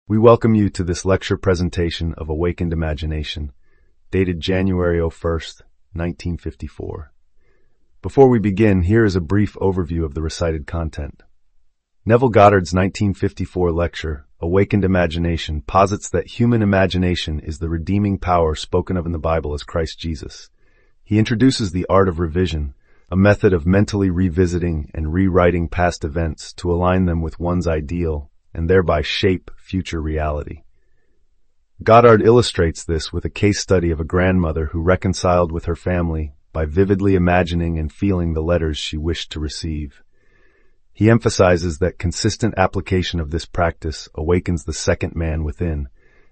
We welcome you to this lecture presentation of Awakened Imagination, dated January 1st, 1954. Before we begin, here is a brief overview of the recited content. Neville Goddard's 1954 lecture, Awakened Imagination, posits that human imagination is the redeeming power spoken of in the Bible as Christ Jesus. He introduces the art of revision, a method of mentally revisiting and rewriting past events to align them with one's ideal and thereby shape future reality. Goddard illustrates this with a case study of a grandmother who reconciled with her family by vividly imagining and feeling the letters she wished to receive. He emphasizes that consistent application of this practice awakens the second man within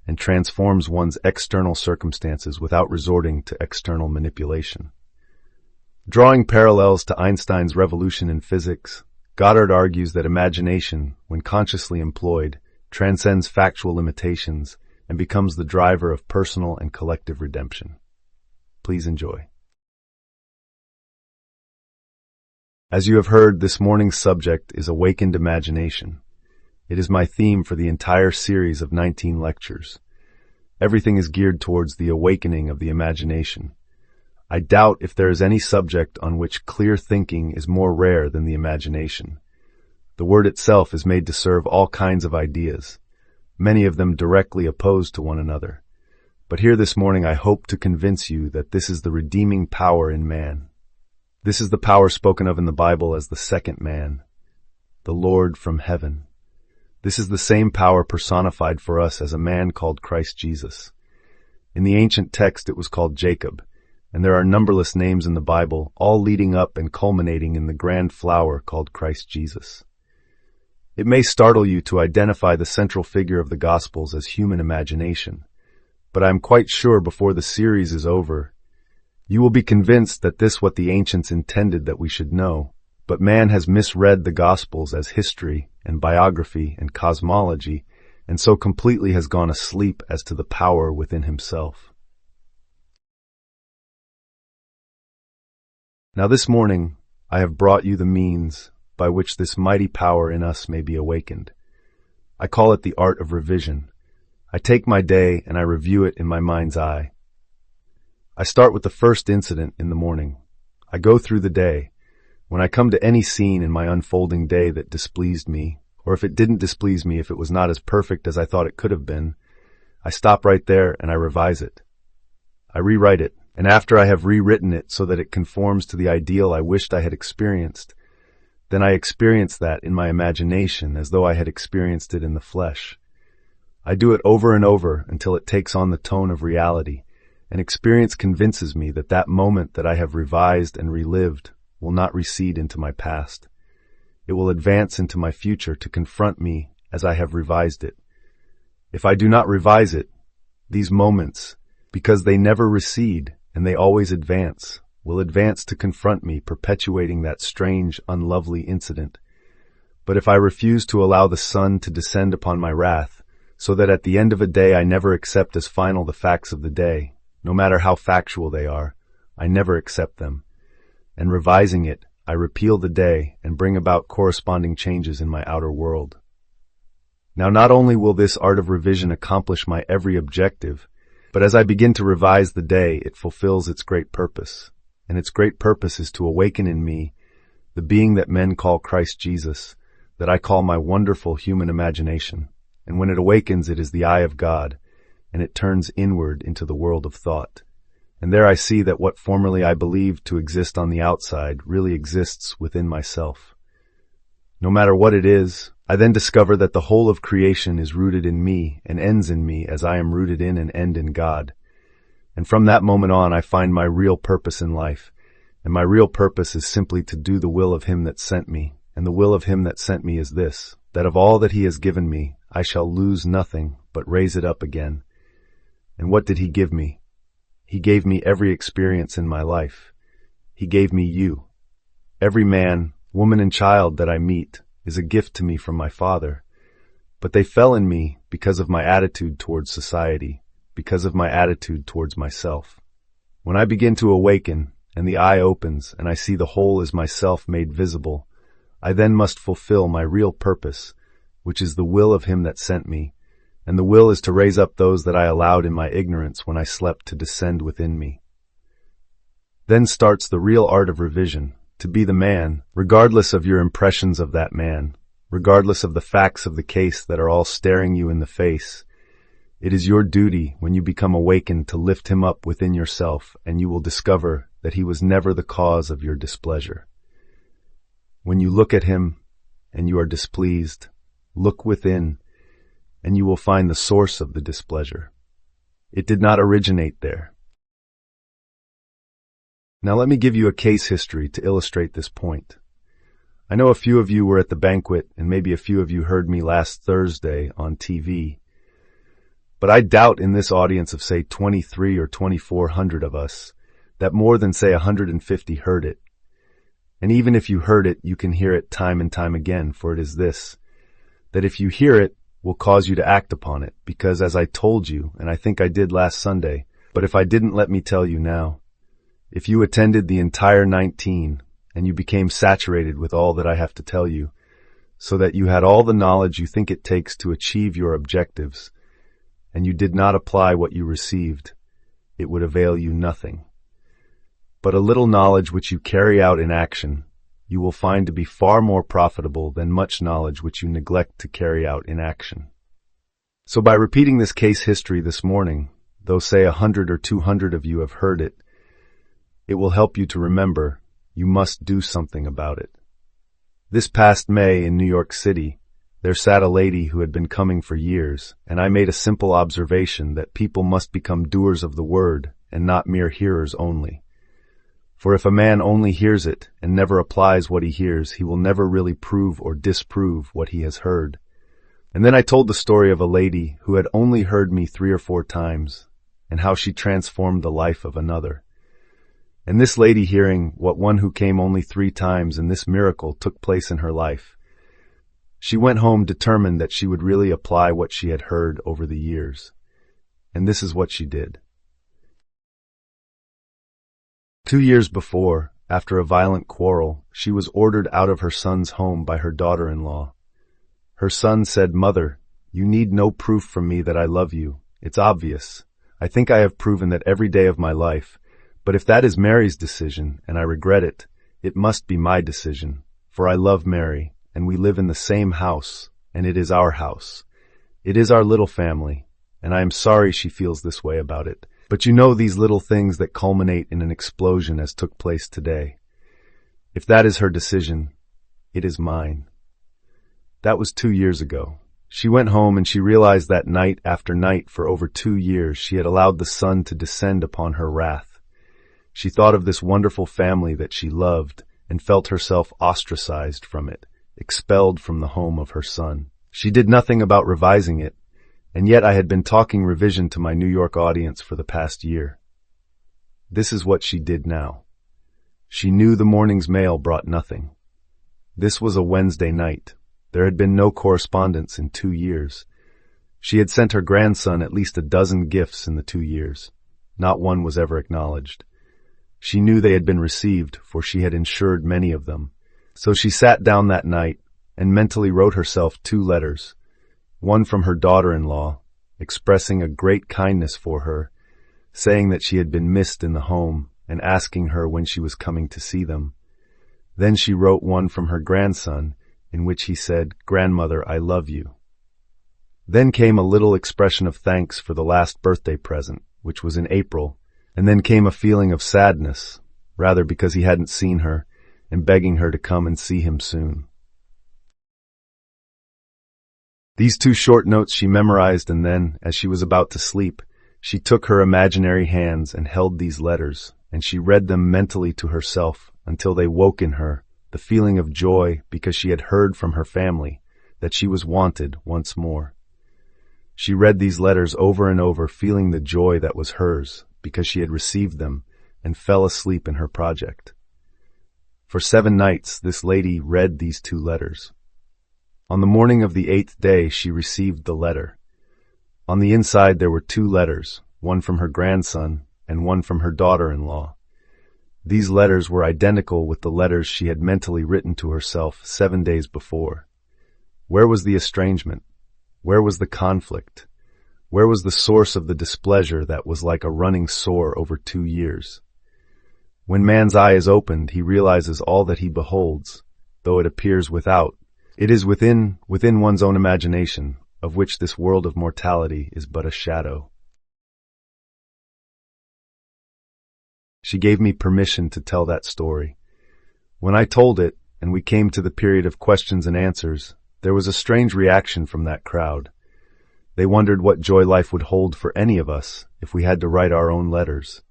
and transforms one's external circumstances without resorting to external manipulation. Drawing parallels to Einstein's revolution in physics, Goddard argues that imagination, when consciously employed, transcends factual limitations and becomes the driver of personal and collective redemption. Please enjoy. As you have heard, this morning's subject is Awakened Imagination. It is my theme for the entire series of 19 lectures. Everything is geared towards the awakening of the imagination. I doubt if there is any subject on which clear thinking is more rare than the imagination. The word itself is made to serve all kinds of ideas, many of them directly opposed to one another. But here this morning I hope to convince you that this is the redeeming power in man. This is the power spoken of in the Bible as the second man, the Lord from heaven. This is the same power personified for us as a man called Christ Jesus. In the ancient text it was called Jacob, and there are numberless names in the Bible, all leading up and culminating in the grand flower called Christ Jesus. It may startle you to identify the central figure of the Gospels as human imagination, but I am quite sure before the series is over, you will be convinced that this is what the ancients intended that we should know, but man has misread the Gospels as history and biography and cosmology, and so completely has gone asleep as to the power within himself. Now this morning, I have brought you the means by which this mighty power in us may be awakened. I call it the art of revision. I take my day and I review it in my mind's eye. I start with the first incident in the morning. I go through the day. When I come to any scene in my unfolding day that displeased me, or if it didn't displease me, if it was not as perfect as I thought it could have been, I stop right there and I revise it. I rewrite it. And after I have rewritten it so that it conforms to the ideal I wished I had experienced, then I experience that in my imagination as though I had experienced it in the flesh. I do it over and over until it takes on the tone of reality, and experience convinces me that that moment that I have revised and relived will not recede into my past. It will advance into my future to confront me as I have revised it. If I do not revise it, these moments, because they never recede, and they always advance, will advance to confront me, perpetuating that strange, unlovely incident. But if I refuse to allow the sun to descend upon my wrath, so that at the end of a day I never accept as final the facts of the day, no matter how factual they are, I never accept them. And revising it, I repeal the day and bring about corresponding changes in my outer world. Now not only will this art of revision accomplish my every objective, but as I begin to revise the day, it fulfills its great purpose. And its great purpose is to awaken in me the being that men call Christ Jesus, that I call my wonderful human imagination. And when it awakens, it is the eye of God, and it turns inward into the world of thought. And there I see that what formerly I believed to exist on the outside really exists within myself. No matter what it is, I then discover that the whole of creation is rooted in me and ends in me as I am rooted in and end in God. And from that moment on, I find my real purpose in life. And my real purpose is simply to do the will of Him that sent me. And the will of Him that sent me is this, that of all that He has given me, I shall lose nothing, but raise it up again. And what did He give me? He gave me every experience in my life. He gave me you. Every man, woman, and child that I meet is a gift to me from my Father. But they fell in me because of my attitude towards society, because of my attitude towards myself. When I begin to awaken, and the eye opens, and I see the whole as myself made visible, I then must fulfill my real purpose, which is the will of Him that sent me, and the will is to raise up those that I allowed in my ignorance when I slept to descend within me. Then starts the real art of revision, to be the man, regardless of your impressions of that man, regardless of the facts of the case that are all staring you in the face. It is your duty, when you become awakened, to lift him up within yourself, and you will discover that he was never the cause of your displeasure. When you look at him and you are displeased, look within, and you will find the source of the displeasure. It did not originate there. Now let me give you a case history to illustrate this point. I know a few of you were at the banquet, and maybe a few of you heard me last Thursday on TV. But I doubt in this audience of, say, 23 or 2,400 of us, that more than, say, 150 heard it. And even if you heard it, you can hear it time and time again, for it is this, that if you hear it, will cause you to act upon it, because as I told you, and I think I did last Sunday, but if I didn't, let me tell you now, if you attended the entire 19, and you became saturated with all that I have to tell you, so that you had all the knowledge you think it takes to achieve your objectives, and you did not apply what you received, it would avail you nothing. But a little knowledge which you carry out in action, you will find to be far more profitable than much knowledge which you neglect to carry out in action. So by repeating this case history this morning, though say 100 or 200 of you have heard it, it will help you to remember you must do something about it. This past May in New York City, there sat a lady who had been coming for years, and I made a simple observation that people must become doers of the word and not mere hearers only. For if a man only hears it and never applies what he hears, he will never really prove or disprove what he has heard. And then I told the story of a lady who had only heard me 3 or 4 times, and how she transformed the life of another. And this lady, hearing what one who came only 3 times and this miracle took place in her life, she went home determined that she would really apply what she had heard over the years. And this is what she did. 2 years before, after a violent quarrel, she was ordered out of her son's home by her daughter-in-law. Her son said, "Mother, you need no proof from me that I love you. It's obvious. I think I have proven that every day of my life. But if that is Mary's decision, and I regret it, it must be my decision. For I love Mary, and we live in the same house, and it is our house. It is our little family, and I am sorry she feels this way about it. But you know these little things that culminate in an explosion as took place today. If that is her decision, it is mine." That was 2 years ago. She went home and she realized that night after night for over 2 years she had allowed the sun to descend upon her wrath. She thought of this wonderful family that she loved and felt herself ostracized from it, expelled from the home of her son. She did nothing about revising it, and yet I had been talking revision to my New York audience for the past year. This is what she did now. She knew the morning's mail brought nothing. This was a Wednesday night. There had been no correspondence in 2 years. She had sent her grandson at least a dozen gifts in the 2 years. Not one was ever acknowledged. She knew they had been received, for she had insured many of them. So she sat down that night and mentally wrote herself 2 letters. One from her daughter-in-law, expressing a great kindness for her, saying that she had been missed in the home and asking her when she was coming to see them. Then she wrote one from her grandson, in which he said, "Grandmother, I love you." Then came a little expression of thanks for the last birthday present, which was in April, and then came a feeling of sadness, rather because he hadn't seen her, and begging her to come and see him soon. These 2 short notes she memorized, and then, as she was about to sleep, she took her imaginary hands and held these letters, and she read them mentally to herself until they woke in her the feeling of joy because she had heard from her family that she was wanted once more. She read these letters over and over, feeling the joy that was hers because she had received them, and fell asleep in her project. For 7 nights this lady read these 2 letters. On the morning of the 8th day she received the letter. On the inside there were 2 letters, one from her grandson and one from her daughter-in-law. These letters were identical with the letters she had mentally written to herself 7 days before. Where was the estrangement? Where was the conflict? Where was the source of the displeasure that was like a running sore over 2 years? When man's eye is opened, he realizes all that he beholds, though it appears without. It is within one's own imagination, of which this world of mortality is but a shadow. She gave me permission to tell that story. When I told it, and we came to the period of questions and answers, there was a strange reaction from that crowd. They wondered what joy life would hold for any of us if we had to write our own letters,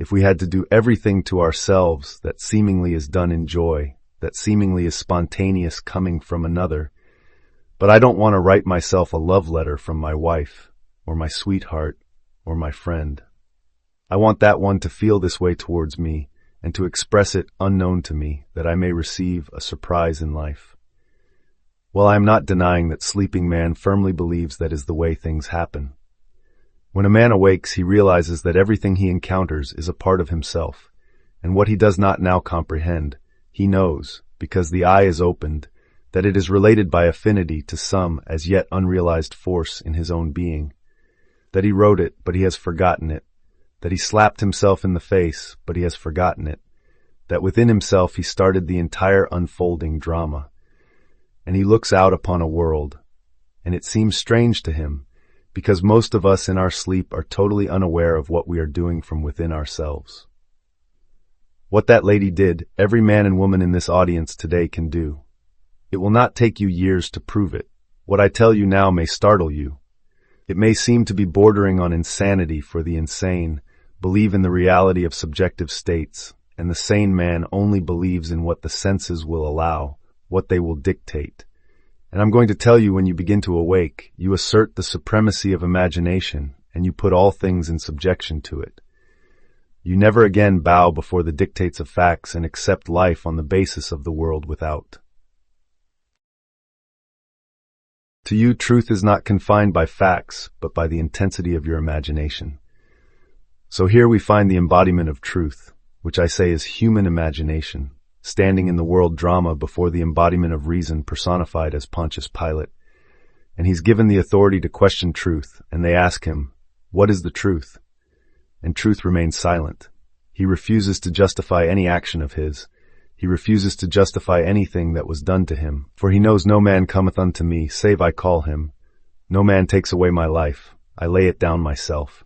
if we had to do everything to ourselves that seemingly is done in joy, that seemingly is spontaneous coming from another. But I don't want to write myself a love letter from my wife, or my sweetheart, or my friend. I want that one to feel this way towards me, and to express it unknown to me, that I may receive a surprise in life. Well, I am not denying that sleeping man firmly believes that is the way things happen. When a man awakes, he realizes that everything he encounters is a part of himself, and what he does not now comprehend, he knows, because the eye is opened, that it is related by affinity to some as yet unrealized force in his own being, that he wrote it, but he has forgotten it, that he slapped himself in the face, but he has forgotten it, that within himself he started the entire unfolding drama. And he looks out upon a world, and it seems strange to him, because most of us in our sleep are totally unaware of what we are doing from within ourselves. What that lady did, every man and woman in this audience today can do. It will not take you years to prove it. What I tell you now may startle you. It may seem to be bordering on insanity, for the insane believe in the reality of subjective states, and the sane man only believes in what the senses will allow, what they will dictate. And I'm going to tell you, when you begin to awake, you assert the supremacy of imagination, and you put all things in subjection to it. You never again bow before the dictates of facts and accept life on the basis of the world without. To you, truth is not confined by facts, but by the intensity of your imagination. So here we find the embodiment of truth, which I say is human imagination, standing in the world drama before the embodiment of reason personified as Pontius Pilate. And he's given the authority to question truth, and they ask him, "What is the truth?" And truth remains silent. He refuses to justify any action of his. He refuses to justify anything that was done to him, for he knows no man cometh unto me, save I call him. No man takes away my life. I lay it down myself.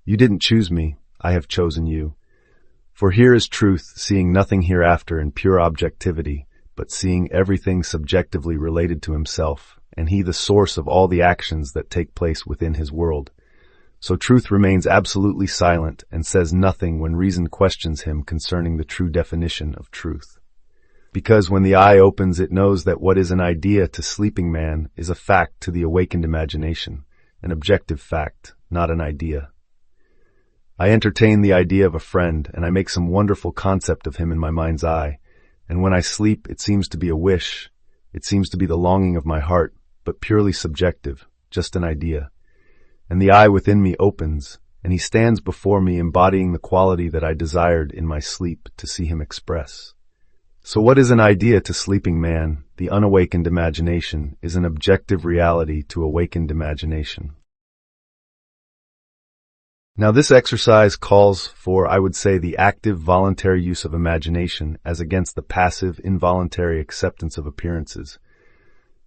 You didn't choose me. I have chosen you. For here is truth, seeing nothing hereafter in pure objectivity, but seeing everything subjectively related to himself, and he the source of all the actions that take place within his world. So truth remains absolutely silent and says nothing when reason questions him concerning the true definition of truth. Because when the eye opens, it knows that what is an idea to sleeping man is a fact to the awakened imagination, an objective fact, not an idea. I entertain the idea of a friend, and I make some wonderful concept of him in my mind's eye, and when I sleep it seems to be a wish, it seems to be the longing of my heart, but purely subjective, just an idea. And the eye within me opens, and he stands before me embodying the quality that I desired in my sleep to see him express. So what is an idea to sleeping man? The unawakened imagination is an objective reality to awakened imagination. Now this exercise calls for, I would say, the active, voluntary use of imagination as against the passive, involuntary acceptance of appearances.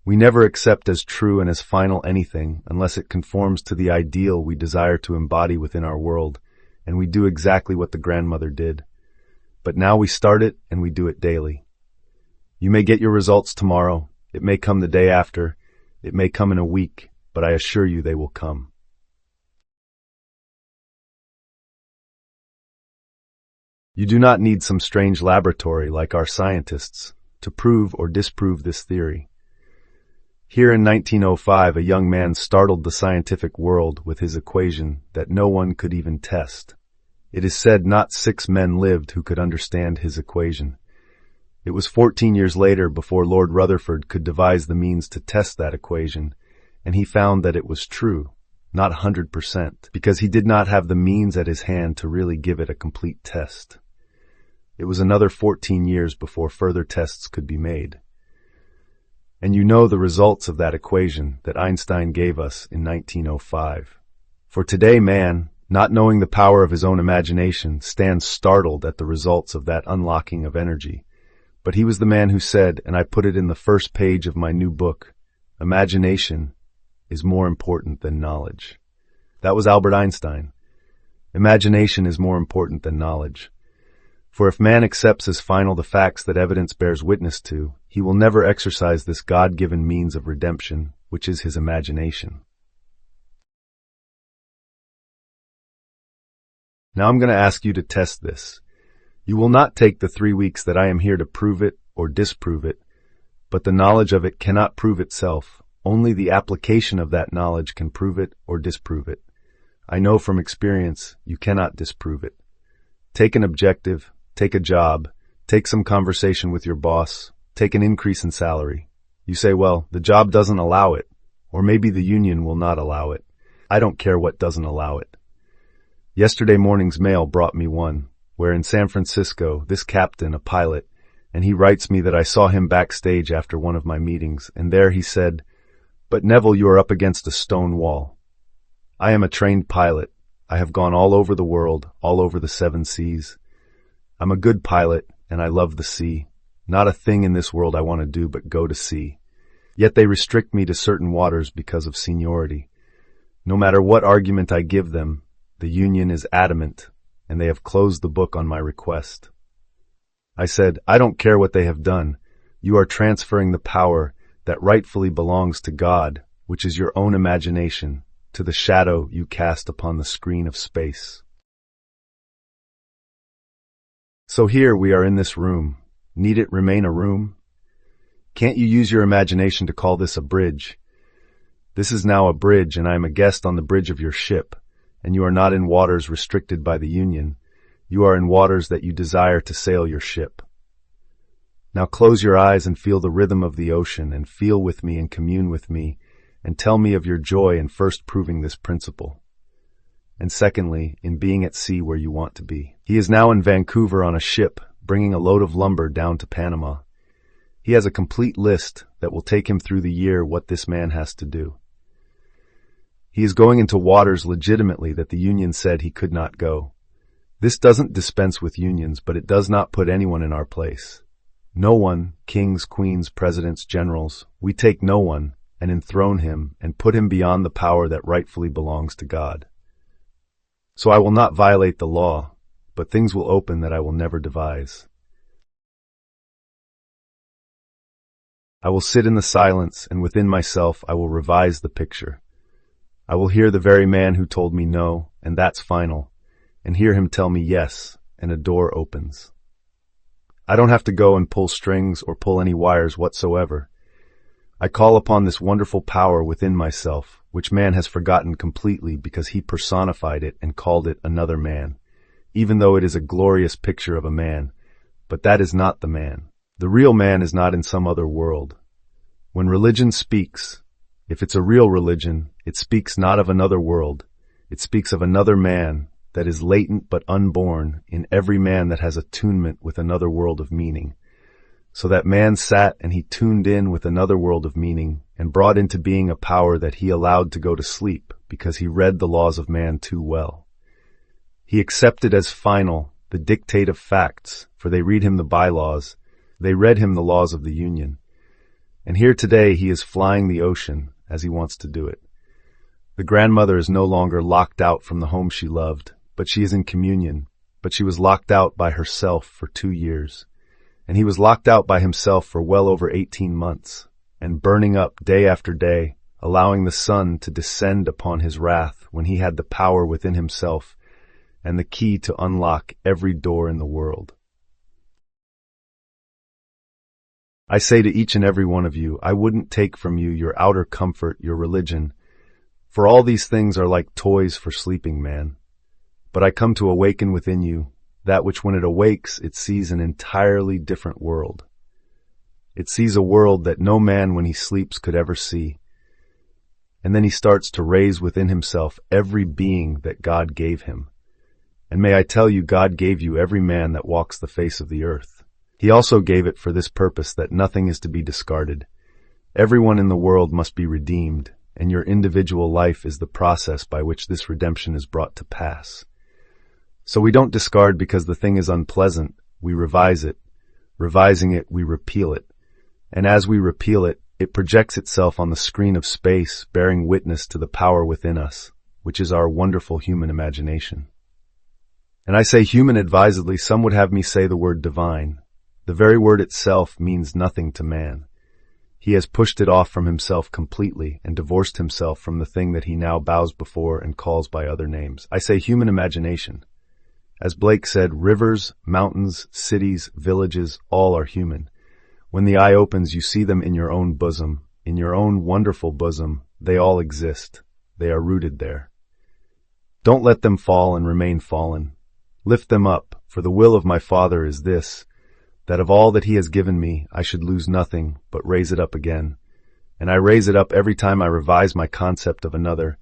We never accept as true and as final anything unless it conforms to the ideal we desire to embody within our world, and we do exactly what the grandmother did. But now we start it, and we do it daily. You may get your results tomorrow, it may come the day after, it may come in a week, but I assure you they will come. You do not need some strange laboratory like our scientists to prove or disprove this theory. Here in 1905, a young man startled the scientific world with his equation that no one could even test. It is said not 6 men lived who could understand his equation. It was 14 years later before Lord Rutherford could devise the means to test that equation, and he found that it was true, not 100%, because he did not have the means at his hand to really give it a complete test. It was another 14 years before further tests could be made. And you know the results of that equation that Einstein gave us in 1905. For today, man, not knowing the power of his own imagination, stands startled at the results of that unlocking of energy. But he was the man who said, and I put it in the first page of my new book, imagination is more important than knowledge. That was Albert Einstein. Imagination is more important than knowledge. For if man accepts as final the facts that evidence bears witness to, he will never exercise this God-given means of redemption, which is his imagination. Now I'm going to ask you to test this. You will not take the 3 weeks that I am here to prove it or disprove it, but the knowledge of it cannot prove itself. Only the application of that knowledge can prove it or disprove it. I know from experience you cannot disprove it. Take an objective, take a job, take some conversation with your boss, take an increase in salary. You say, well, the job doesn't allow it, or maybe the union will not allow it. I don't care what doesn't allow it. Yesterday morning's mail brought me one, where in San Francisco, this captain, a pilot, and he writes me that I saw him backstage after one of my meetings, and there he said, "But Neville, you are up against a stone wall. I am a trained pilot. I have gone all over the world, all over the 7 seas. I'm a good pilot, and I love the sea. Not a thing in this world I want to do but go to sea. Yet they restrict me to certain waters because of seniority. No matter what argument I give them, the union is adamant, and they have closed the book on my request." I said, "I don't care what they have done. You are transferring the power that rightfully belongs to God, which is your own imagination, to the shadow you cast upon the screen of space." So here we are in this room. Need it remain a room? Can't you use your imagination to call this a bridge? This is now a bridge, and I am a guest on the bridge of your ship, and you are not in waters restricted by the union. You are in waters that you desire to sail your ship. Now close your eyes and feel the rhythm of the ocean, and feel with me and commune with me, and tell me of your joy in first proving this principle, and secondly, in being at sea where you want to be. He is now in Vancouver on a ship, bringing a load of lumber down to Panama. He has a complete list that will take him through the year what this man has to do. He is going into waters legitimately that the union said he could not go. This doesn't dispense with unions, but it does not put anyone in our place. No one, kings, queens, presidents, generals, we take no one and enthrone him and put him beyond the power that rightfully belongs to God. So I will not violate the law, but things will open that I will never devise. I will sit in the silence, and within myself I will revise the picture. I will hear the very man who told me no, and that's final, and hear him tell me yes, and a door opens. I don't have to go and pull strings or pull any wires whatsoever. I call upon this wonderful power within myself, which man has forgotten completely because he personified it and called it another man, even though it is a glorious picture of a man. But that is not the man. The real man is not in some other world. When religion speaks, if it's a real religion, it speaks not of another world. It speaks of another man that is latent but unborn in every man that has attunement with another world of meaning. So that man sat and he tuned in with another world of meaning and brought into being a power that he allowed to go to sleep because he read the laws of man too well. He accepted as final the dictate of facts, for they read him the bylaws. They read him the laws of the union. And here today he is flying the ocean as he wants to do it. The grandmother is no longer locked out from the home she loved, but she is in communion. But she was locked out by herself for 2 years. And he was locked out by himself for well over 18 months, and burning up day after day, allowing the sun to descend upon his wrath when he had the power within himself and the key to unlock every door in the world. I say to each and every one of you, I wouldn't take from you your outer comfort, your religion, for all these things are like toys for sleeping man. But I come to awaken within you that which when it awakes, it sees an entirely different world. It sees a world that no man when he sleeps could ever see. And then he starts to raise within himself every being that God gave him. And may I tell you, God gave you every man that walks the face of the earth. He also gave it for this purpose, that nothing is to be discarded. Everyone in the world must be redeemed, and your individual life is the process by which this redemption is brought to pass. So we don't discard because the thing is unpleasant, we revise it. Revising it, we repeal it. And as we repeal it, it projects itself on the screen of space, bearing witness to the power within us, which is our wonderful human imagination. And I say human advisedly, some would have me say the word divine. The very word itself means nothing to man. He has pushed it off from himself completely and divorced himself from the thing that he now bows before and calls by other names. I say human imagination. As Blake said, rivers, mountains, cities, villages, all are human. When the eye opens, you see them in your own bosom, in your own wonderful bosom. They all exist. They are rooted there. Don't let them fall and remain fallen. Lift them up, for the will of my Father is this, that of all that he has given me, I should lose nothing, but raise it up again. And I raise it up every time I revise my concept of another,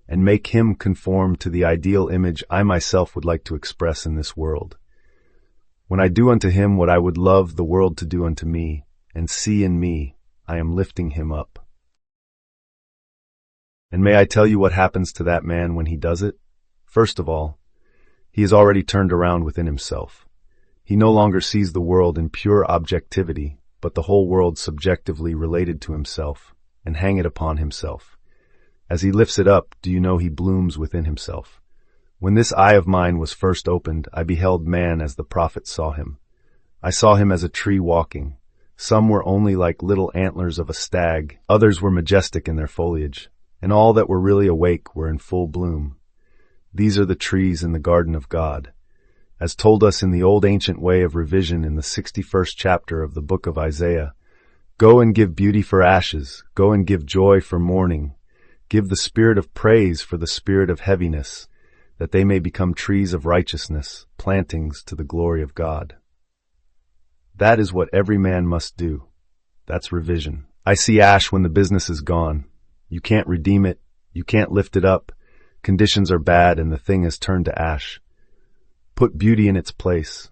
and make him conform to the ideal image I myself would like to express in this world. When I do unto him what I would love the world to do unto me, and see in me, I am lifting him up. And may I tell you what happens to that man when he does it? First of all, he is already turned around within himself. He no longer sees the world in pure objectivity, but the whole world subjectively related to himself, and hang it upon himself. As he lifts it up, do you know he blooms within himself? When this eye of mine was first opened, I beheld man as the prophet saw him. I saw him as a tree walking. Some were only like little antlers of a stag, others were majestic in their foliage, and all that were really awake were in full bloom. These are the trees in the garden of God. As told us in the old ancient way of revision in the 61st chapter of the book of Isaiah, go and give beauty for ashes, go and give joy for mourning, give the spirit of praise for the spirit of heaviness, that they may become trees of righteousness, plantings to the glory of God. That is what every man must do. That's revision. I see ash when the business is gone. You can't redeem it. You can't lift it up. Conditions are bad and the thing has turned to ash. Put beauty in its place.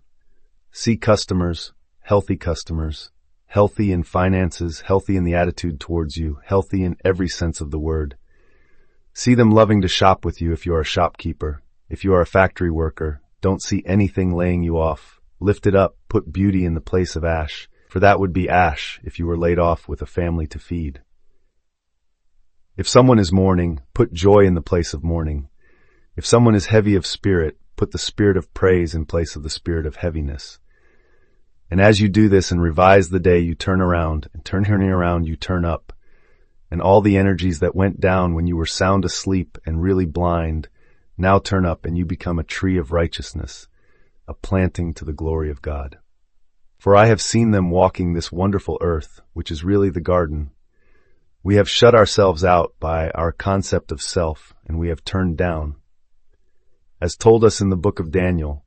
See customers, healthy in finances, healthy in the attitude towards you, healthy in every sense of the word. See them loving to shop with you if you are a shopkeeper. If you are a factory worker, don't see anything laying you off. Lift it up, put beauty in the place of ash, for that would be ash if you were laid off with a family to feed. If someone is mourning, put joy in the place of mourning. If someone is heavy of spirit, put the spirit of praise in place of the spirit of heaviness. And as you do this and revise the day, you turn around, and turning around, you turn up. And all the energies that went down when you were sound asleep and really blind now turn up and you become a tree of righteousness, a planting to the glory of God. For I have seen them walking this wonderful earth, which is really the garden. We have shut ourselves out by our concept of self, and we have turned down. As told us in the book of Daniel,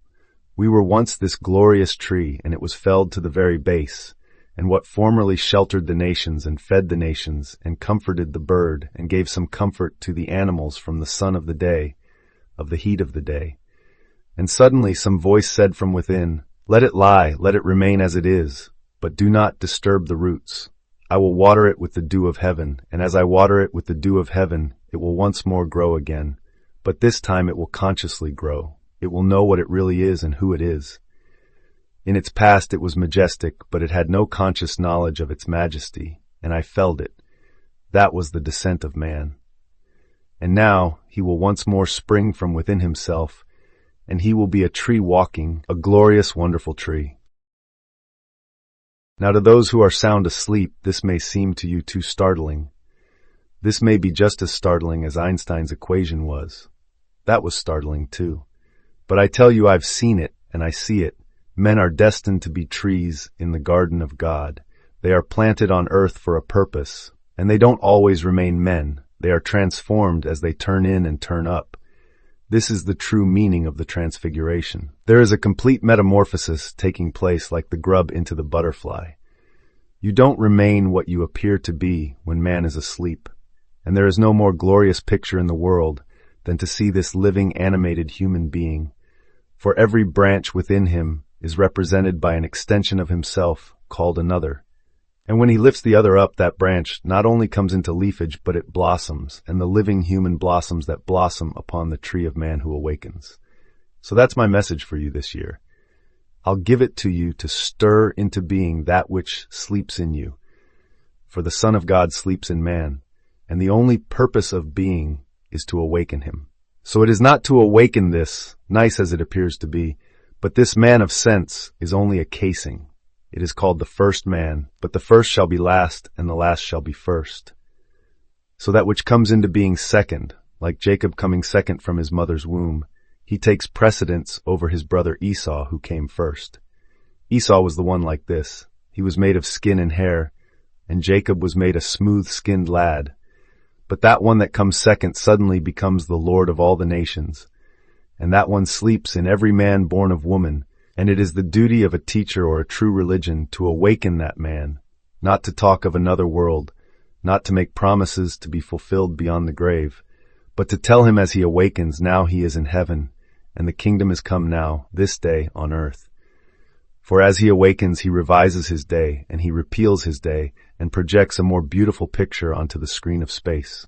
we were once this glorious tree, and it was felled to the very base, and what formerly sheltered the nations and fed the nations, and comforted the bird, and gave some comfort to the animals from the sun of the day, of the heat of the day. And suddenly some voice said from within, let it lie, let it remain as it is, but do not disturb the roots. I will water it with the dew of heaven, and as I water it with the dew of heaven, it will once more grow again. But this time it will consciously grow. It will know what it really is and who it is. In its past it was majestic, but it had no conscious knowledge of its majesty, and I felled it. That was the descent of man. And now he will once more spring from within himself, and he will be a tree walking, a glorious, wonderful tree. Now to those who are sound asleep, this may seem to you too startling. This may be just as startling as Einstein's equation was. That was startling too. But I tell you, I've seen it, and I see it. Men are destined to be trees in the garden of God. They are planted on earth for a purpose, and they don't always remain men. They are transformed as they turn in and turn up. This is the true meaning of the transfiguration. There is a complete metamorphosis taking place like the grub into the butterfly. You don't remain what you appear to be when man is asleep, and there is no more glorious picture in the world than to see this living, animated human being. For every branch within him is represented by an extension of himself called another, And when he lifts the other up, that branch not only comes into leafage, but it blossoms, and the living human blossoms that blossom upon the tree of man who awakens. So that's my message for you this year. I'll give it to you to stir into being that which sleeps in you. For the Son of God sleeps in man, and the only purpose of being is to awaken him. So it is not to awaken this, nice as it appears to be, but this man of sense is only a casing. It is called the first man, but the first shall be last, and the last shall be first. So that which comes into being second, like Jacob coming second from his mother's womb, he takes precedence over his brother Esau, who came first. Esau was the one like this. He was made of skin and hair, and Jacob was made a smooth-skinned lad. But that one that comes second suddenly becomes the Lord of all the nations, and that one sleeps in every man born of woman, and it is the duty of a teacher or a true religion to awaken that man, not to talk of another world, not to make promises to be fulfilled beyond the grave, but to tell him as he awakens, now he is in heaven, and the kingdom is come now, this day, on earth. For as he awakens, he revises his day, and he repeals his day, and projects a more beautiful picture onto the screen of space.